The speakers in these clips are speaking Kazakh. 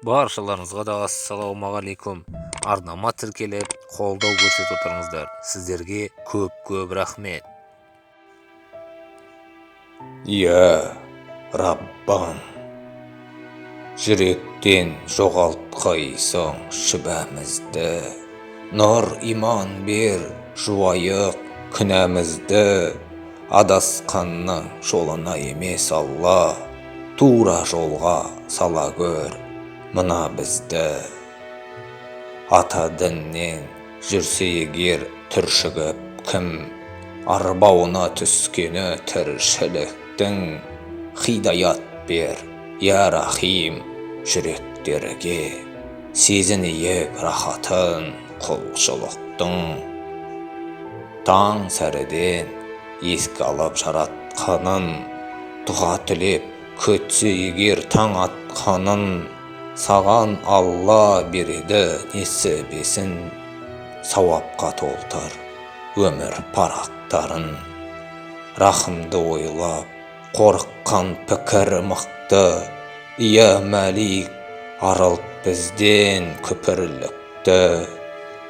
Баршаларыңызға да ассалаумағалейкум. Арнама тіркеліп, қолдау көрсетіп отырыңыздар. Сіздерге көп рахмет. Я Раббам, жүректен жоғалтқайсың шүбәмізді, нұр иман бер жуайық күнәмізді, адасқанның жолына емес Алла, тура жолға сала көр мына бізді. Ата діннен жүрсе егер түршігіп кім, арбауына түскені тіршіліктің, хидаят бер, я рахим, жүректерге, сезінейік рахатын құлшылықтың. Таң сәріден еске алып жаратқанын, дұға тілеп күтсе егер таң атқанын, саған Алла береді несібесін, сауапқа толтыр өмір парақтарын. Рахымды ойлап, қорыққан пікір мықты, я Мәлик, арылт бізден күпірлікті.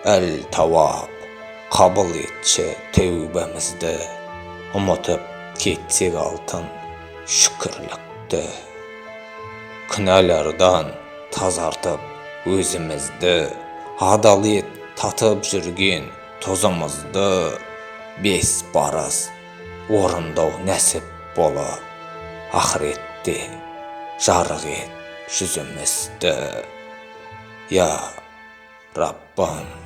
Әл Тауап, қабыл етші тәубамызды, ұмытып кетсек алтын шүкірлікті. Күнәлардан тазартып өзімізді, адал ет татып жүрген тозымызды, бес парыз орындау нәсіп болып, ақыретте жарық ет жүзімізді. Я Раббам.